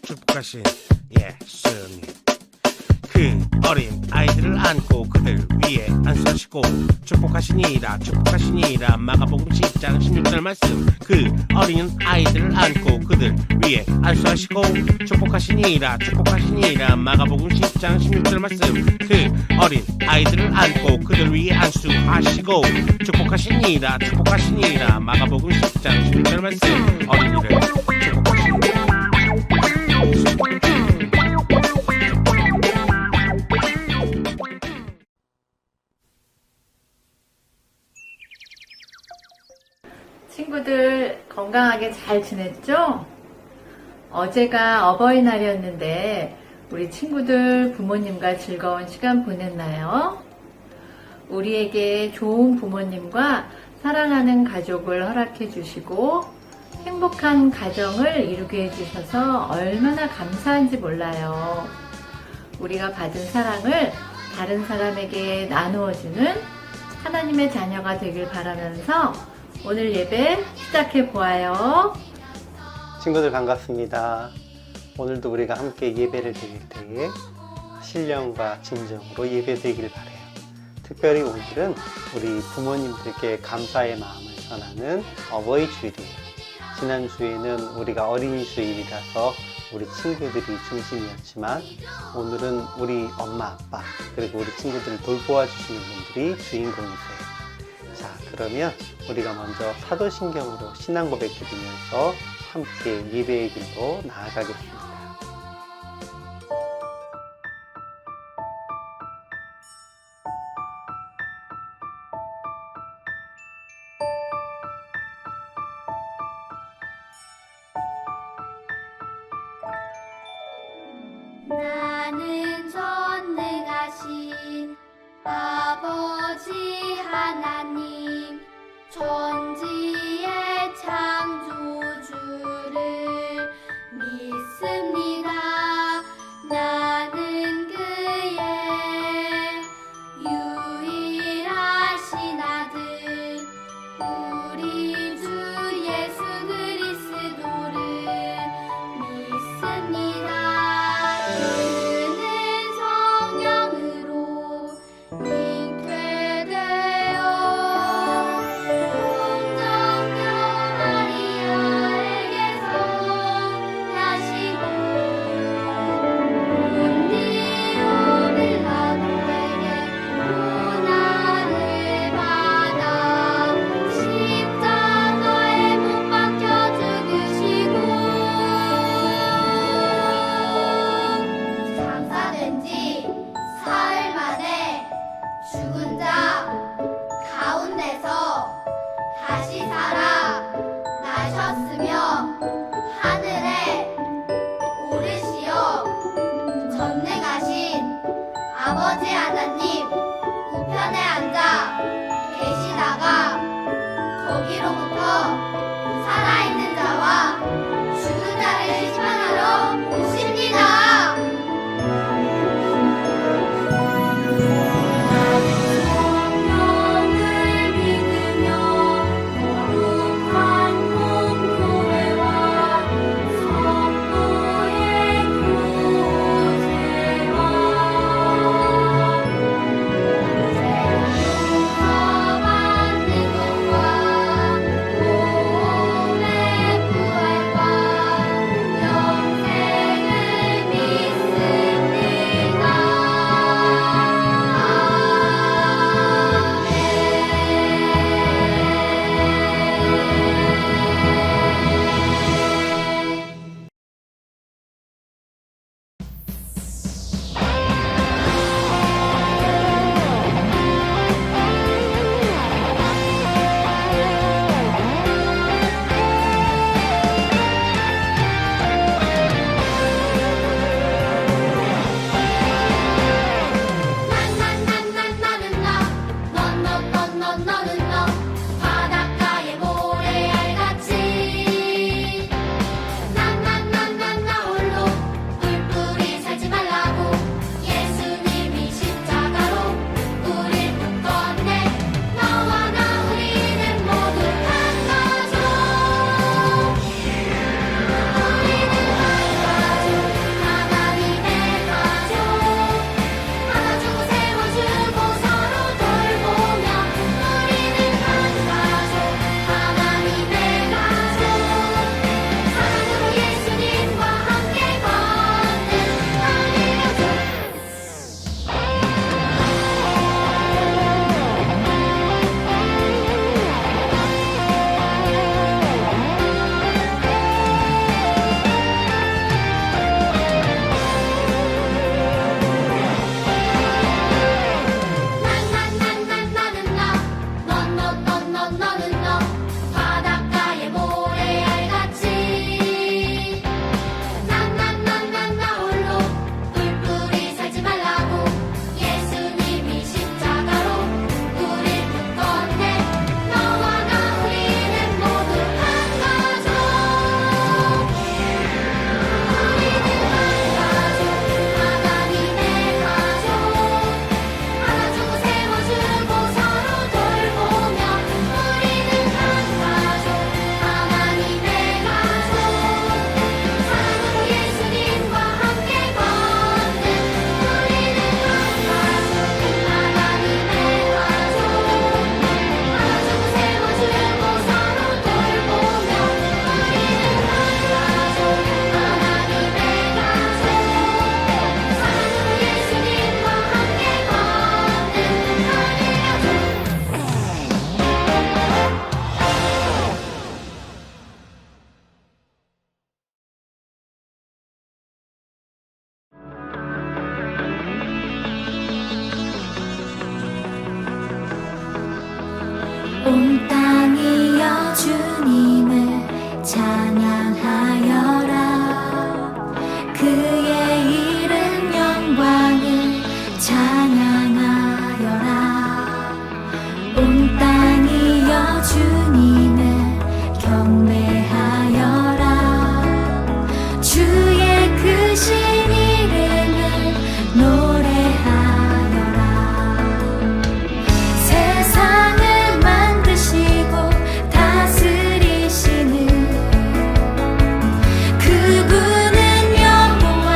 축복하신 예수님. 그 어린 아이들을 안고 그들 위에 안수하시고 축복하시니라 축복하시니라. 마가복음 10장 16절 말씀. 그 어린 아이들을 안고 그들 위에 안수하시고 축복하시니라 축복하시니라. 마가복음 10장 16절 말씀. 그 어린 아이들을 안고 그들 위에 안수하시고 축복하시니라 축복하시니라. 마가복음 10장 16절 말씀. 어린이를 축복하시니라. 친구들 건강하게 잘 지냈죠? 어제가 어버이날이었는데 우리 친구들 부모님과 즐거운 시간 보냈나요? 우리에게 좋은 부모님과 사랑하는 가족을 허락해 주시고 행복한 가정을 이루게 해주셔서 얼마나 감사한지 몰라요. 우리가 받은 사랑을 다른 사람에게 나누어주는 하나님의 자녀가 되길 바라면서 오늘 예배 시작해 보아요. 친구들 반갑습니다. 오늘도 우리가 함께 예배를 드릴 때에 신령과 진정으로 예배드리길 바라요. 특별히 오늘은 우리 부모님들께 감사의 마음을 전하는 어버이 주일이에요. 지난주에는 우리가 어린이 주일이라서 우리 친구들이 중심이었지만 오늘은 우리 엄마 아빠 그리고 우리 친구들을 돌보아 주시는 분들이 주인공이세요. 자, 그러면 우리가 먼저 사도신경으로 신앙 고백 드리면서 함께 예배의 길로 나아가겠습니다. 나는 전능하신 아버지 하나님 천지의 창조주를 믿습니다. 나는 그의 유일하신 아들 우리 주 예수 그리스도를 믿습니다. 그는 성령으로 잉태되어 동정녀 마리아에게서 나시고 본디오 빌라도에게 고난을 받아 십자가에 못 박혀 죽으시고 장사된 지 사흘 만에 죽은 자 가운데서 다시 살아 나셨으며 하늘에 오르시어 전능하신 아버지 하나님 우편에 앉아 계시다가 거기로부터 살아있는 자와 죽은 자를 심판하러 오십니다. 성령을 믿으며 거룩한 공교회와 성도의 교제와 주님을 찬양하여라. 그의 이름 영광을 찬양하여라. 온 땅이여 주님을 경배하여라. 주의 크신 이름을 노래하여라. 세상을 만드시고 다스리시는 그분은 여호와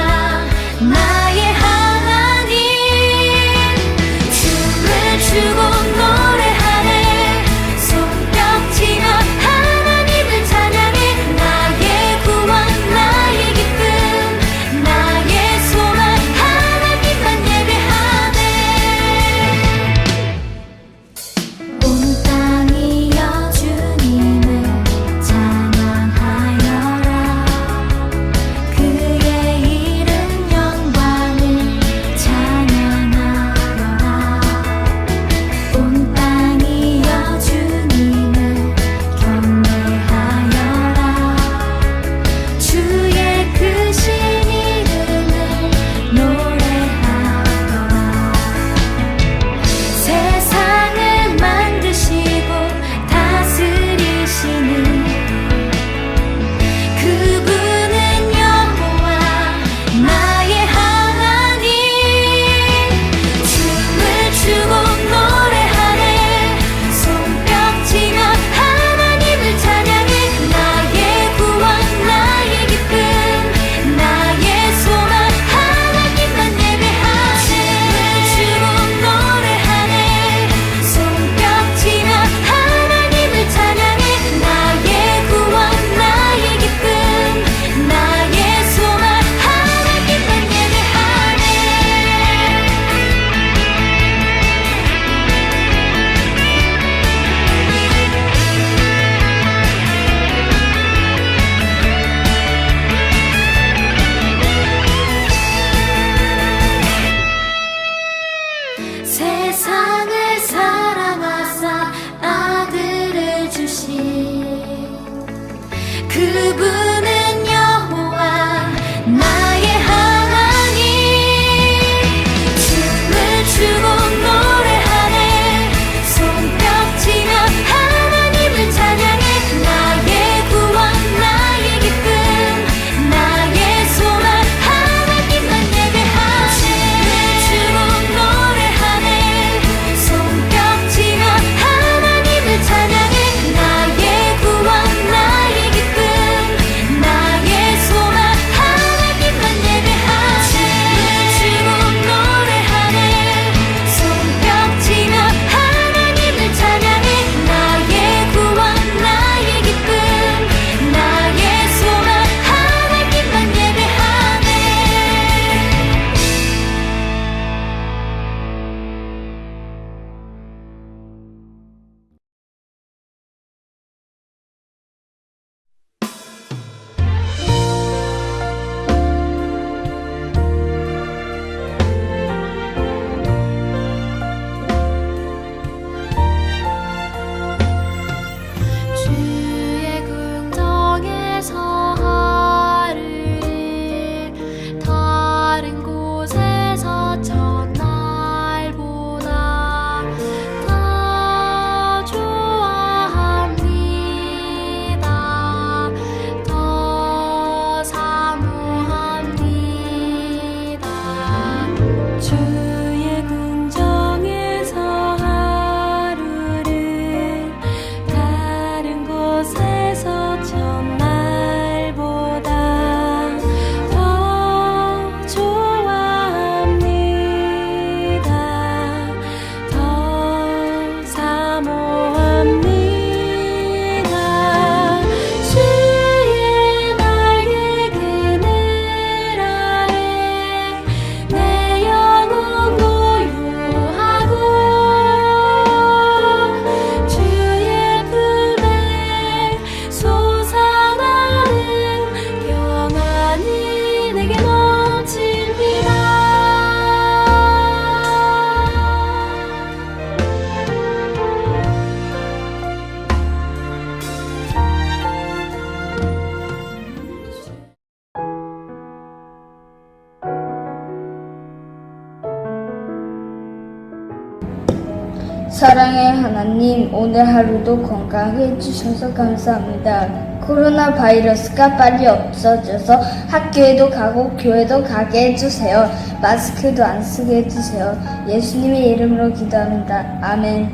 사랑의 하나님, 오늘 하루도 건강하게 해주셔서 감사합니다. 코로나 바이러스가 빨리 없어져서 학교에도 가고 교회도 가게 해주세요. 마스크도 안 쓰게 해주세요. 예수님의 이름으로 기도합니다. 아멘.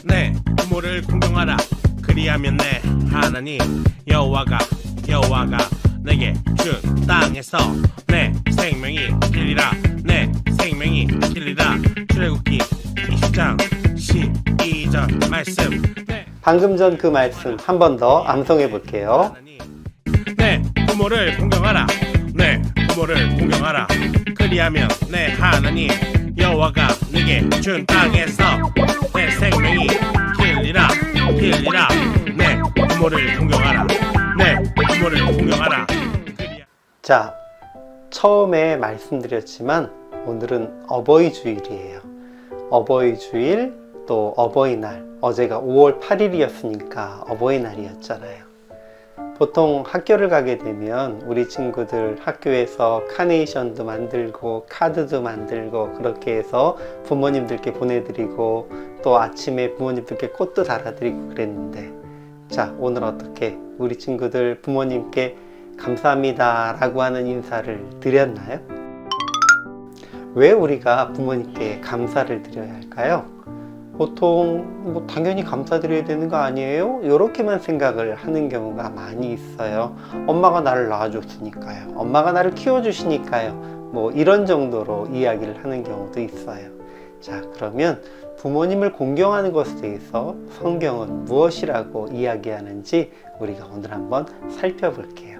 내 부모를 공경하라. 그리하면 내 하나님 여호와가 내게 준 땅에서 내 생명이 길리라. 내 생명이 길리라. 출애굽기 20장 12절 말씀. 방금 전 그 말씀 한 번 더 암송해 볼게요. 내 부모를 공경하라. 내 부모를 공경하라. 그리하면 내 하나님 여호와가 내게 준 땅에서 내 생명이 길리라. 내 부모를 공경하라. 내 부모를 공경하라. 자, 처음에 말씀드렸지만 오늘은 어버이 주일이에요. 어버이 주일 또 어버이날. 어제가 5월 8일이었으니까 어버이날이었잖아요. 보통 학교를 가게 되면 우리 친구들 학교에서 카네이션도 만들고 카드도 만들고 그렇게 해서 부모님들께 보내드리고 또 아침에 부모님들께 꽃도 달아드리고 그랬는데, 자, 오늘 어떻게 우리 친구들 부모님께 감사합니다 라고 하는 인사를 드렸나요? 왜 우리가 부모님께 감사를 드려야 할까요? 보통 당연히 감사드려야 되는 거 아니에요? 이렇게만 생각을 하는 경우가 많이 있어요. 엄마가 나를 낳아줬으니까요. 엄마가 나를 키워주시니까요. 이런 정도로 이야기를 하는 경우도 있어요. 자, 그러면 부모님을 공경하는 것에 대해서 성경은 무엇이라고 이야기하는지 우리가 오늘 한번 살펴볼게요.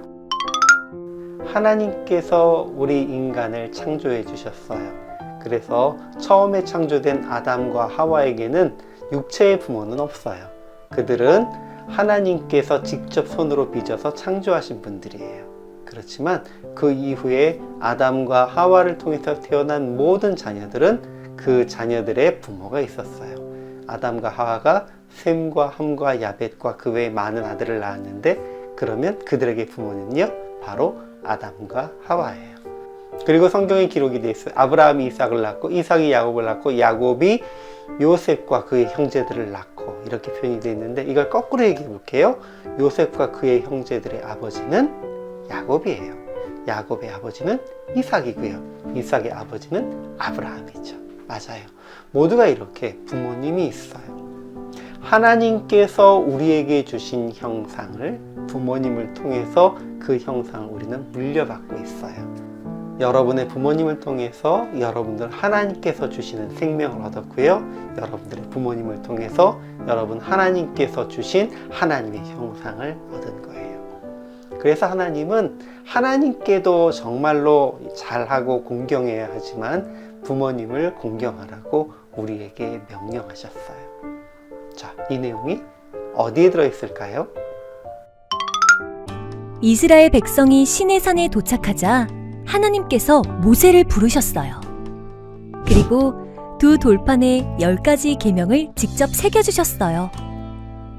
하나님께서 우리 인간을 창조해 주셨어요. 그래서 처음에 창조된 아담과 하와에게는 육체의 부모는 없어요. 그들은 하나님께서 직접 손으로 빚어서 창조하신 분들이에요. 그렇지만 그 이후에 아담과 하와를 통해서 태어난 모든 자녀들은 그 자녀들의 부모가 있었어요. 아담과 하와가 셈과 함과 야벳과 그 외에 많은 아들을 낳았는데, 그러면 그들에게 부모는요, 바로 아담과 하와예요. 그리고 성경에 기록이 되어 있어요. 아브라함이 이삭을 낳고 이삭이 야곱을 낳고 야곱이 요셉과 그의 형제들을 낳고, 이렇게 표현이 되어 있는데, 이걸 거꾸로 얘기해 볼게요. 요셉과 그의 형제들의 아버지는 야곱이에요. 야곱의 아버지는 이삭이고요. 이삭의 아버지는 아브라함이죠. 맞아요. 모두가 이렇게 부모님이 있어요. 하나님께서 우리에게 주신 형상을 부모님을 통해서 그 형상을 우리는 물려받고 있어요. 여러분의 부모님을 통해서 여러분들 하나님께서 주시는 생명을 얻었고요. 여러분들의 부모님을 통해서 여러분 하나님께서 주신 하나님의 형상을 얻은 거예요. 그래서 하나님은 하나님께도 정말로 잘하고 공경해야 하지만 부모님을 공경하라고 우리에게 명령하셨어요. 자, 이 내용이 어디에 들어있을까요? 이스라엘 백성이 시내산에 도착하자 하나님께서 모세를 부르셨어요. 그리고 두 돌판에 10가지 계명을 직접 새겨주셨어요.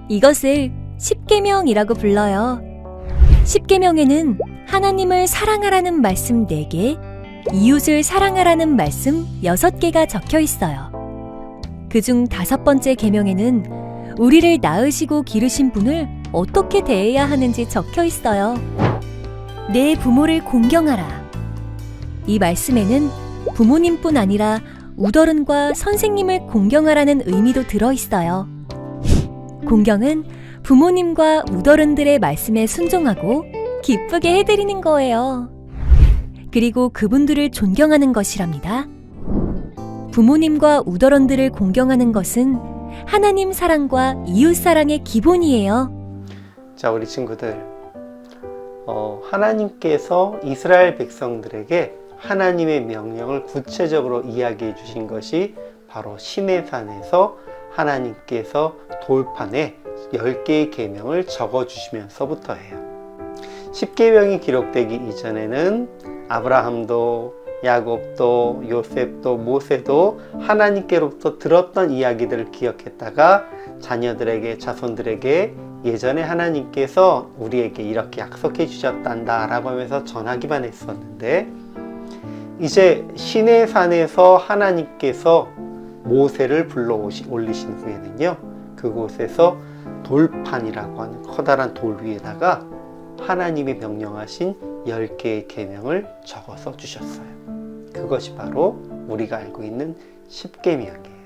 이것을 십계명이라고 불러요. 십계명에는 하나님을 사랑하라는 말씀 4개, 이웃을 사랑하라는 말씀 6개가 적혀 있어요. 그중 5번째 계명에는 우리를 낳으시고 기르신 분을 어떻게 대해야 하는지 적혀 있어요. 내 부모를 공경하라. 이 말씀에는 부모님뿐 아니라 우더른과 선생님을 공경하라는 의미도 들어있어요. 공경은 부모님과 우더른들의 말씀에 순종하고 기쁘게 해드리는 거예요. 그리고 그분들을 존경하는 것이랍니다. 부모님과 우더른들을 공경하는 것은 하나님 사랑과 이웃 사랑의 기본이에요. 자, 우리 친구들, 하나님께서 이스라엘 백성들에게 하나님의 명령을 구체적으로 이야기해 주신 것이 바로 시내산에서 하나님께서 돌판에 10개의 계명을 적어 주시면서부터예요. 10계명이 기록되기 이전에는 아브라함도 야곱도 요셉도 모세도 하나님께로부터 들었던 이야기들을 기억했다가 자녀들에게, 자손들에게 예전에 하나님께서 우리에게 이렇게 약속해 주셨단다 라고 하면서 전하기만 했었는데, 이제 시내산에서 하나님께서 모세를 불러 올리신 후에는요, 그곳에서 돌판이라고 하는 커다란 돌 위에다가 하나님이 명령하신 10개의 계명을 적어서 주셨어요. 그것이 바로 우리가 알고 있는 10계명이에요.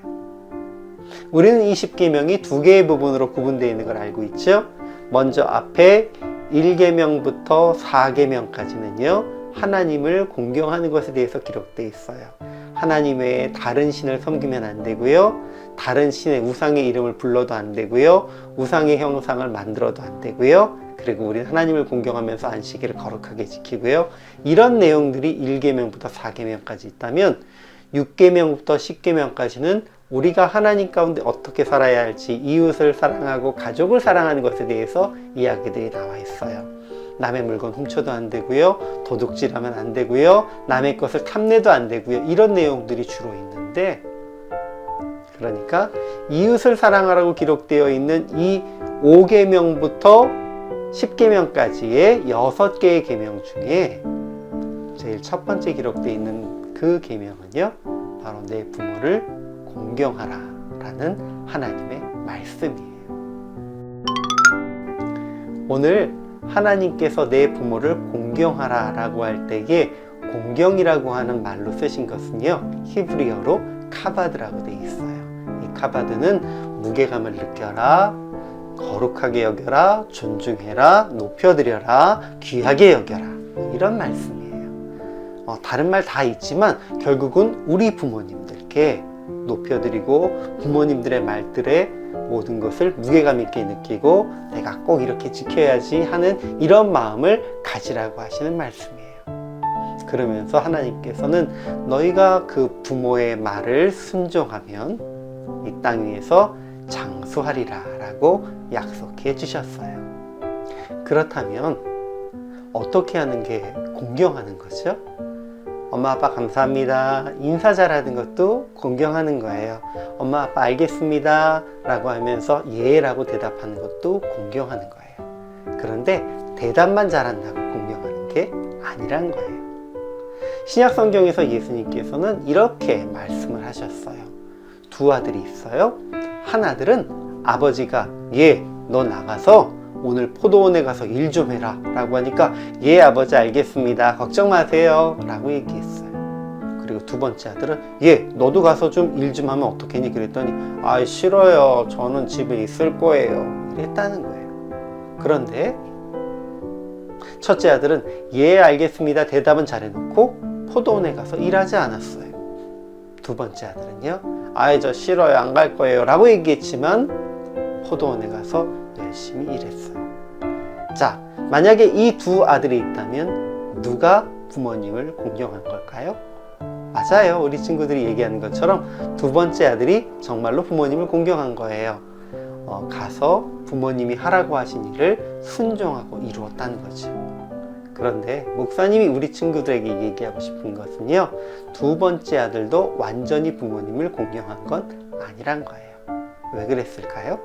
우리는 이 10계명이 두 개의 부분으로 구분되어 있는 걸 알고 있죠. 먼저 앞에 1계명부터 4계명까지는요, 하나님을 공경하는 것에 대해서 기록되어 있어요. 하나님 외에 다른 신을 섬기면 안 되고요, 다른 신의 우상의 이름을 불러도 안 되고요, 우상의 형상을 만들어도 안 되고요, 그리고 우리는 하나님을 공경하면서 안식일을 거룩하게 지키고요. 이런 내용들이 1계명부터 4계명까지 있다면 6계명부터 10계명까지는 우리가 하나님 가운데 어떻게 살아야 할지, 이웃을 사랑하고 가족을 사랑하는 것에 대해서 이야기들이 나와 있어요. 남의 물건 훔쳐도 안 되고요, 도둑질하면 안 되고요, 남의 것을 탐내도 안 되고요, 이런 내용들이 주로 있는데, 그러니까 이웃을 사랑하라고 기록되어 있는 이 5계명부터 10계명까지의 6개의 계명 중에 제일 첫 번째 기록되어 있는 그 계명은요, 바로 내 부모를 공경하라 라는 하나님의 말씀이에요. 오늘 하나님께서 내 부모를 공경하라 라고 할 때에 공경이라고 하는 말로 쓰신 것은요, 히브리어로 카바드라고 되어 있어요. 이 카바드는 무게감을 느껴라, 거룩하게 여겨라, 존중해라, 높여드려라, 귀하게 여겨라, 이런 말씀이에요. 다른 말 다 있지만 결국은 우리 부모님들께 높여드리고 부모님들의 말들에 모든 것을 무게감 있게 느끼고 내가 꼭 이렇게 지켜야지 하는 이런 마음을 가지라고 하시는 말씀이에요. 그러면서 하나님께서는 너희가 그 부모의 말을 순종하면 이 땅 위에서 장수하리라 라고 약속해 주셨어요. 그렇다면 어떻게 하는 게 공경하는 거죠? 엄마 아빠 감사합니다, 인사 잘하는 것도 공경하는 거예요. 엄마 아빠 알겠습니다 라고 하면서 예 라고 대답하는 것도 공경하는 거예요. 그런데 대답만 잘한다고 공경하는 게 아니란 거예요. 신약 성경에서 예수님께서는 이렇게 말씀을 하셨어요. 두 아들이 있어요. 한 아들은 아버지가 예, 너 나가서 오늘 포도원에 가서 일 좀 해라 라고 하니까 예 아버지 알겠습니다, 걱정 마세요 라고 얘기했어요. 그리고 두 번째 아들은 예, 너도 가서 좀 일 좀 하면 어떻겠니? 그랬더니 아 싫어요, 저는 집에 있을 거예요, 이랬다는 거예요. 그런데 첫째 아들은 예 알겠습니다 대답은 잘해놓고 포도원에 가서 일하지 않았어요. 두 번째 아들은요, 아이 저 싫어요, 안 갈 거예요 라고 얘기했지만 포도원에 가서 열심히 일했어요. 자, 만약에 이 두 아들이 있다면 누가 부모님을 공경한 걸까요? 맞아요, 우리 친구들이 얘기하는 것처럼 두 번째 아들이 정말로 부모님을 공경한 거예요. 가서 부모님이 하라고 하신 일을 순종하고 이루었다는 거죠. 그런데 목사님이 우리 친구들에게 얘기하고 싶은 것은요, 두 번째 아들도 완전히 부모님을 공경한 건 아니란 거예요. 왜 그랬을까요?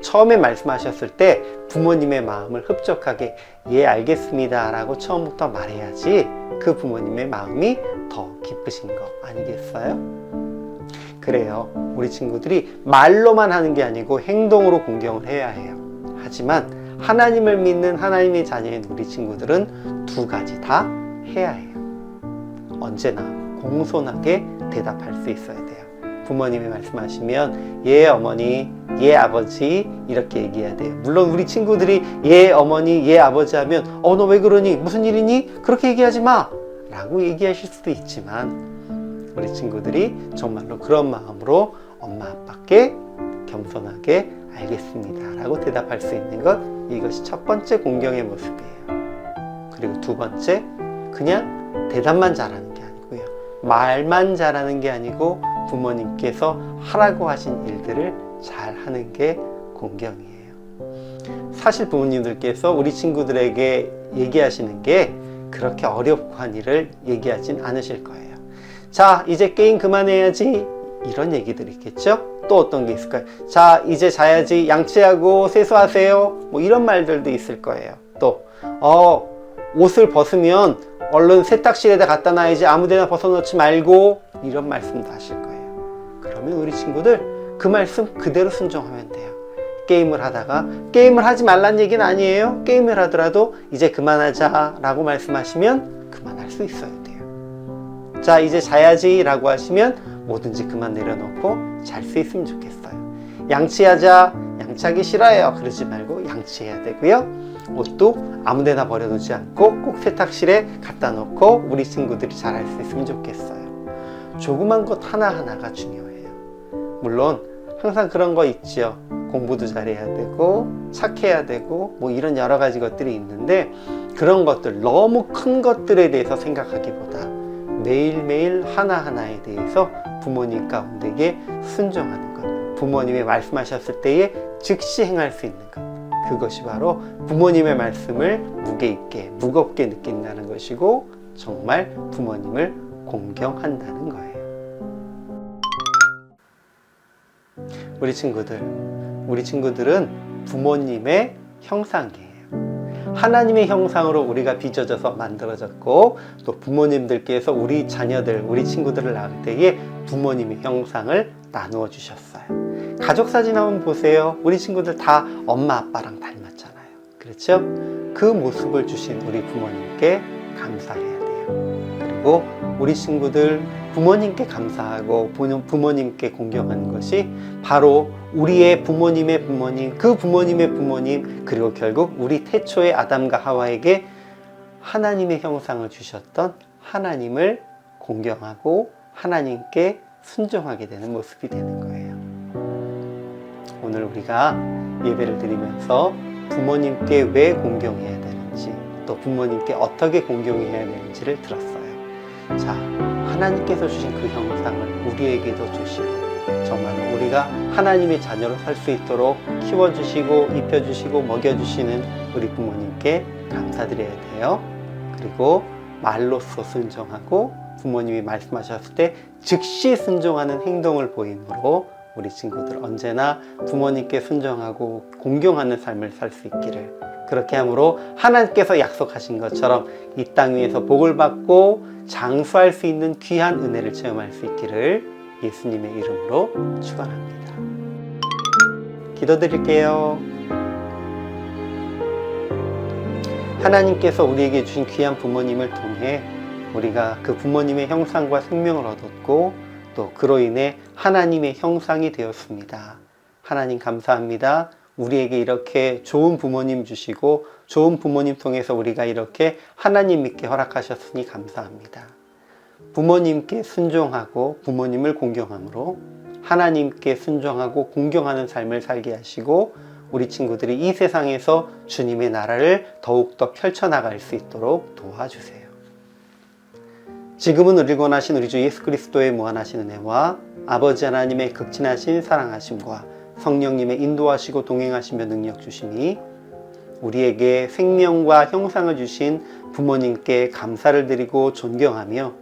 처음에 말씀하셨을 때 부모님의 마음을 흡족하게 예 알겠습니다 라고 처음부터 말해야지 그 부모님의 마음이 더 기쁘신 거 아니겠어요? 그래요, 우리 친구들이 말로만 하는 게 아니고 행동으로 공경을 해야 해요. 하지만 하나님을 믿는 하나님의 자녀인 우리 친구들은 두 가지 다 해야 해요. 언제나 공손하게 대답할 수 있어야 돼요. 부모님이 말씀하시면 예 어머니, 예 아버지 이렇게 얘기해야 돼요. 물론 우리 친구들이 예 어머니, 예 아버지 하면 너 왜 그러니? 무슨 일이니? 그렇게 얘기하지 마! 라고 얘기하실 수도 있지만 우리 친구들이 정말로 그런 마음으로 엄마 아빠께 겸손하게 알겠습니다 라고 대답할 수 있는 것, 이것이 첫 번째 공경의 모습이에요. 그리고 두 번째, 그냥 대답만 잘하는 게 아니고요, 말만 잘하는 게 아니고 부모님께서 하라고 하신 일들을 잘 하는 게 공경이에요. 사실 부모님들께서 우리 친구들에게 얘기하시는 게 그렇게 어렵고 한 일을 얘기하진 않으실 거예요. 자, 이제 게임 그만해야지, 이런 얘기들이 있겠죠? 또 어떤 게 있을까요? 자, 이제 자야지, 양치하고 세수하세요, 뭐 이런 말들도 있을 거예요. 또 옷을 벗으면 얼른 세탁실에다 갖다 놔야지 아무데나 벗어놓지 말고 이런 말씀도 하실 거예요. 그러면 우리 친구들 그 말씀 그대로 순종하면 돼요. 게임을 하다가 게임을 하지 말란 얘기는 아니에요. 게임을 하더라도 이제 그만하자 라고 말씀하시면 그만할 수 있어야 돼요. 자, 이제 자야지 라고 하시면 뭐든지 그만 내려놓고 잘 수 있으면 좋겠어요. 양치하자, 양치하기 싫어요 그러지 말고 양치해야 되고요. 옷도 아무데나 버려두지 않고 꼭 세탁실에 갖다 놓고 우리 친구들이 잘할 수 있으면 좋겠어요. 조그만 것 하나하나가 중요해요. 물론 항상 그런 거 있죠. 공부도 잘해야 되고 착해야 되고 뭐 이런 여러 가지 것들이 있는데 그런 것들 너무 큰 것들에 대해서 생각하기보다 매일매일 하나하나에 대해서 부모님 가운데에 순종하는 것, 부모님이 말씀하셨을 때에 즉시 행할 수 있는 것, 그것이 바로 부모님의 말씀을 무게 있게 무겁게 느낀다는 것이고 정말 부모님을 공경한다는 거예요. 우리 친구들은 부모님의 형상이에요. 하나님의 형상으로 우리가 빚어져서 만들어졌고 또 부모님들께서 우리 자녀들, 우리 친구들을 낳을 때에 부모님의 형상을 나누어 주셨어요. 가족 사진 한번 보세요. 우리 친구들 다 엄마 아빠랑 닮았잖아요. 그렇죠? 그 모습을 주신 우리 부모님께 감사해야 돼요. 그리고 우리 친구들 부모님께 감사하고 부모님께 공경하는 것이 바로 우리의 부모님의 부모님, 그 부모님의 부모님, 그리고 결국 우리 태초의 아담과 하와에게 하나님의 형상을 주셨던 하나님을 공경하고 하나님께 순종하게 되는 모습이 되는 거예요. 오늘 우리가 예배를 드리면서 부모님께 왜 공경해야 되는지 또 부모님께 어떻게 공경해야 되는지를 들었어요. 자, 하나님께서 주신 그 형상을 우리에게도 주시고 정말 우리가 하나님의 자녀로 살 수 있도록 키워주시고 입혀주시고 먹여주시는 우리 부모님께 감사드려야 돼요. 그리고 말로써 순종하고 부모님이 말씀하셨을 때 즉시 순종하는 행동을 보임으로 우리 친구들 언제나 부모님께 순종하고 공경하는 삶을 살 수 있기를, 그렇게 함으로 하나님께서 약속하신 것처럼 이 땅 위에서 복을 받고 장수할 수 있는 귀한 은혜를 체험할 수 있기를 예수님의 이름으로 축원합니다. 기도드릴게요. 하나님께서 우리에게 주신 귀한 부모님을 통해 우리가 그 부모님의 형상과 생명을 얻었고 또 그로 인해 하나님의 형상이 되었습니다. 하나님 감사합니다. 우리에게 이렇게 좋은 부모님 주시고 좋은 부모님 통해서 우리가 이렇게 하나님 믿게 허락하셨으니 감사합니다. 부모님께 순종하고 부모님을 공경함으로 하나님께 순종하고 공경하는 삶을 살게 하시고 우리 친구들이 이 세상에서 주님의 나라를 더욱더 펼쳐나갈 수 있도록 도와주세요. 지금은 우리를 원하신 우리 주 예수 그리스도의 무한하신 은혜와 아버지 하나님의 극진하신 사랑하심과 성령님의 인도하시고 동행하시며 능력 주심이 우리에게 생명과 형상을 주신 부모님께 감사를 드리고 존경하며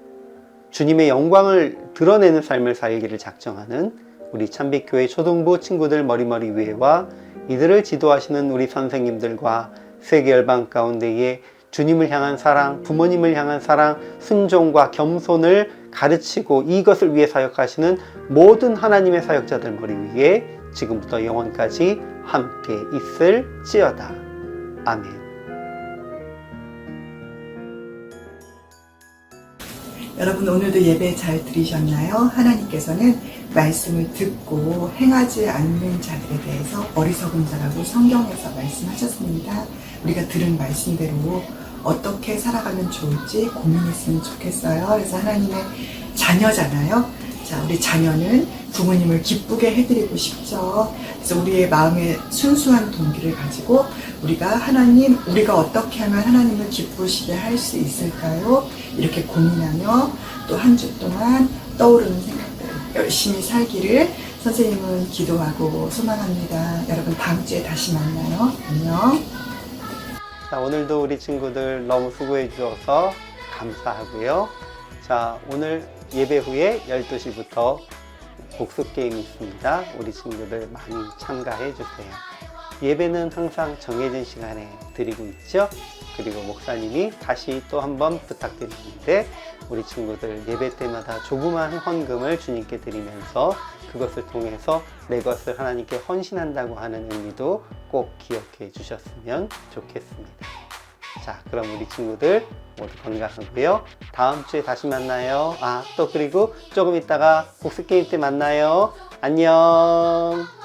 주님의 영광을 드러내는 삶을 살기를 작정하는 우리 참빛교회 초등부 친구들 머리머리 위에와 이들을 지도하시는 우리 선생님들과 세계 열방 가운데에 주님을 향한 사랑, 부모님을 향한 사랑, 순종과 겸손을 가르치고 이것을 위해 사역하시는 모든 하나님의 사역자들 머리 위에 지금부터 영원까지 함께 있을지어다. 아멘. 여러분 오늘도 예배 잘 들으셨나요? 하나님께서는 말씀을 듣고 행하지 않는 자들에 대해서 어리석은 자라고 성경에서 말씀하셨습니다. 우리가 들은 말씀대로 어떻게 살아가면 좋을지 고민했으면 좋겠어요. 그래서 하나님의 자녀잖아요. 자, 우리 자녀는 부모님을 기쁘게 해드리고 싶죠. 그래서 우리의 마음에 순수한 동기를 가지고 우리가 하나님, 우리가 어떻게 하면 하나님을 기쁘시게 할 수 있을까요? 이렇게 고민하며 또 한 주 동안 떠오르는 생각들 열심히 살기를 선생님은 기도하고 소망합니다. 여러분 다음 주에 다시 만나요. 안녕. 자, 오늘도 우리 친구들 너무 수고해 주셔서 감사하고요. 자, 오늘 예배 후에 12시부터 복습 게임이 있습니다. 우리 친구들 많이 참가해 주세요. 예배는 항상 정해진 시간에 드리고 있죠. 그리고 목사님이 다시 또 한번 부탁드리는데 우리 친구들 예배 때마다 조그만 헌금을 주님께 드리면서 그것을 통해서 내 것을 하나님께 헌신한다고 하는 의미도 꼭 기억해 주셨으면 좋겠습니다. 자, 그럼 우리 친구들 모두 건강하고요. 다음 주에 다시 만나요. 또 그리고 조금 있다가 복습 게임 때 만나요. 안녕.